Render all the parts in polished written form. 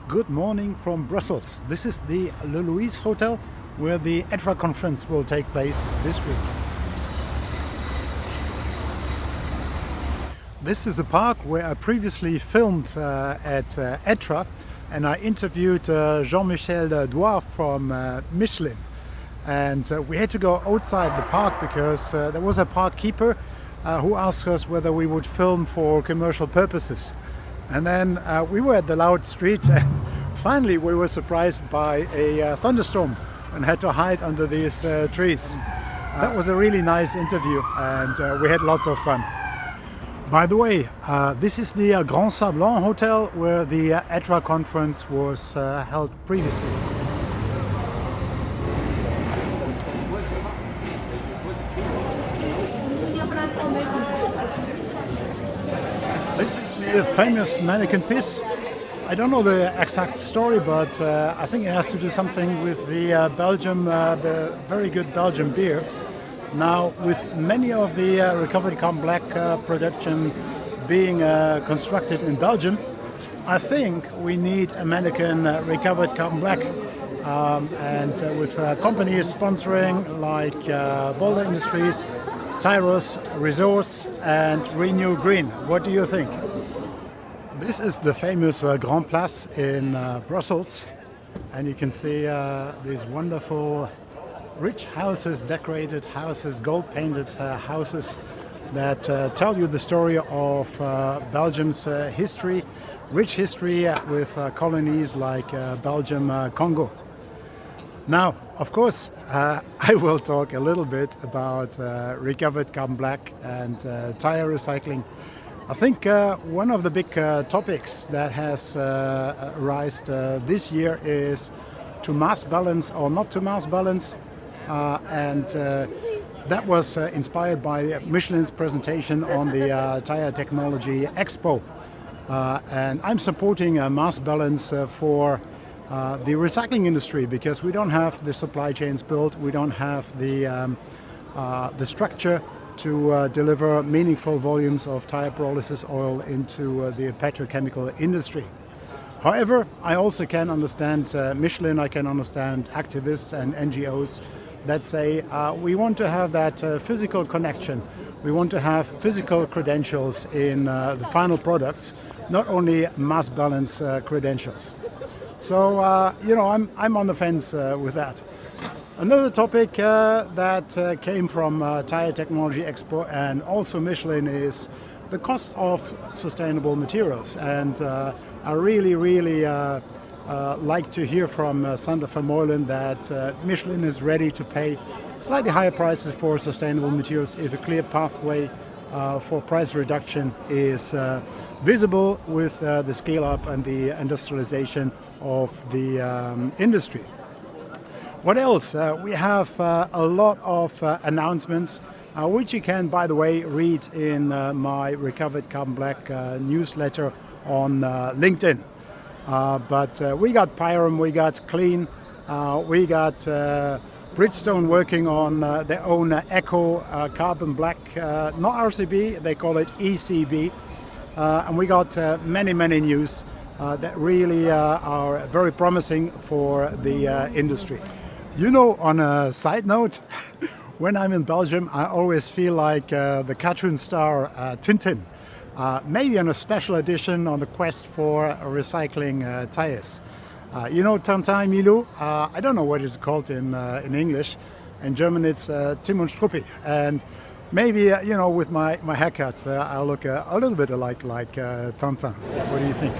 Good morning from Brussels. This is the Le Louis Hotel where the ETRA conference will take place this week. This is a park where I previously filmed at ETRA, and I interviewed Jean-Michel Douard from Michelin. And we had to go outside the park because there was a park keeper who asked us whether we would film for commercial purposes. And then we were at the loud street and finally we were surprised by a thunderstorm and had to hide under these trees. That was a really nice interview and we had lots of fun. By the way, this is the Grand Sablon Hotel where the ETRA conference was held previously. This is the famous mannequin piece. I don't know the exact story, but I think it has to do something with the the very good Belgian beer. Now, with many of the recovered carbon black production being constructed in Belgium, I think we need a mannequin recovered carbon black. With companies sponsoring like Boulder Industries, Tyros, Resource and Renew Green. What do you think? This is the famous Grand Place in Brussels, and you can see these wonderful rich houses, decorated houses, gold-painted houses that tell you the story of Belgium's history, rich history with colonies like Belgium, Congo. Now, of course, I will talk a little bit about recovered carbon black and tire recycling. I think one of the big topics that has arisen this year is to mass balance or not to mass balance. That was inspired by Michelin's presentation on the Tire Technology Expo. And I'm supporting a mass balance for the recycling industry because we don't have the supply chains built, we don't have the structure to deliver meaningful volumes of tire pyrolysis oil into the petrochemical industry. However, I also can understand Michelin, I can understand activists and NGOs that say we want to have that physical connection. We want to have physical credentials in the final products, not only mass balance credentials. So, I'm on the fence with that. Another topic that came from Tire Technology Expo and also Michelin is the cost of sustainable materials. And I really like to hear from Sander van Meulen that Michelin is ready to pay slightly higher prices for sustainable materials if a clear pathway for price reduction is visible with the scale up and the industrialization of the industry. What else? We have a lot of announcements which you can, by the way, read in my Recovered Carbon Black newsletter on LinkedIn. But we got Pyrum, we got Clean, we got Bridgestone working on their own Eco Carbon Black, not RCB, they call it ECB. And we got many news that really are very promising for the industry. You know, on a side note, when I'm in Belgium, I always feel like the cartoon star Tintin. Maybe on a special edition on the quest for recycling tires. You know Tintin Milou? I don't know what it's called in English. In German it's Tim und Struppi. And maybe, with my haircut, I'll look a little bit like Tintin. What do you think?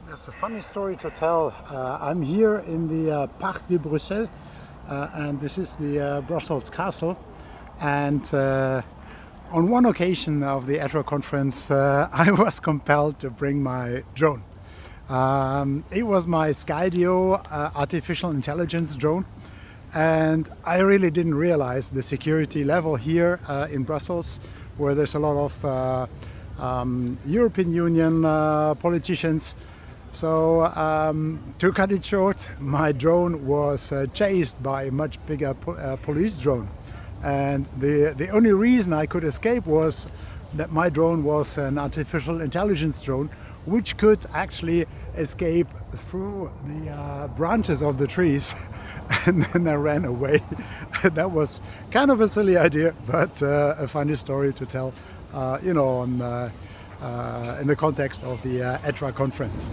There's a funny story to tell. I'm here in the Parc de Bruxelles, and this is the Brussels Castle. And on one occasion of the ETRA conference, I was compelled to bring my drone. It was my Skydio artificial intelligence drone, and I really didn't realize the security level here in Brussels, where there's a lot of European Union politicians. So to cut it short, my drone was chased by a much bigger police drone, and the only reason I could escape was that my drone was an artificial intelligence drone, which could actually escape through the branches of the trees. And then I ran away. That was kind of a silly idea, but a funny story to tell, in the context of the ETRA conference.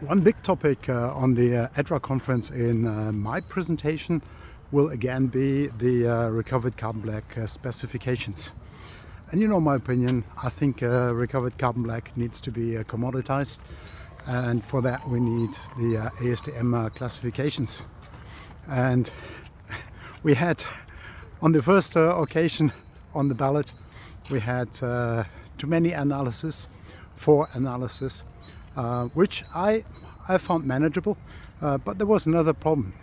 One big topic on the ETRA conference in my presentation will again be the recovered carbon black specifications. And you know my opinion, I think recovered carbon black needs to be commoditized, and for that we need the ASTM classifications. And we had, on the first occasion on the ballot, we had too many analysis, 4 analysis, which I found manageable, but there was another problem.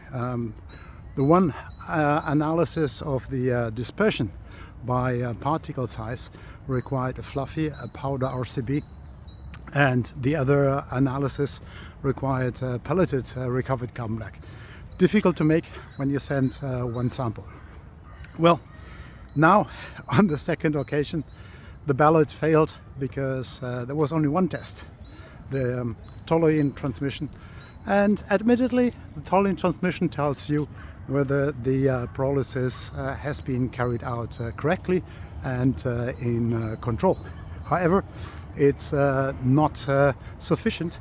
The one analysis of the dispersion by particle size required a fluffy, a powder RCB, and the other analysis required pelleted recovered carbon black. Difficult to make when you send one sample. Well, now on the second occasion the ballot failed because there was only one test, the toluene transmission, and admittedly the toluene transmission tells you whether the pyrolysis has been carried out correctly and in control. However, it's not sufficient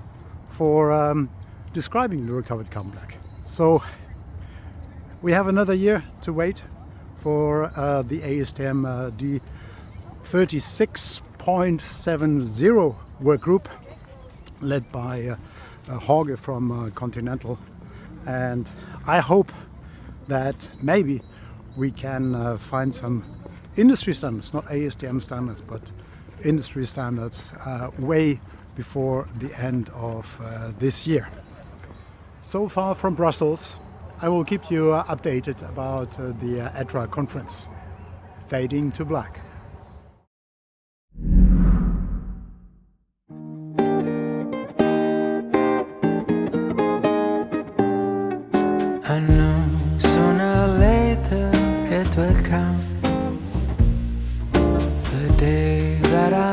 for describing the recovered carbon black. So we have another year to wait for the ASTM D36.70 work group led by Jorge from Continental, and I hope that maybe we can find some industry standards, not ASTM standards, but industry standards way before the end of this year. So far from Brussels, I will keep you updated about the ETRA conference. Fading to black. I knew sooner or later it would come, the day that I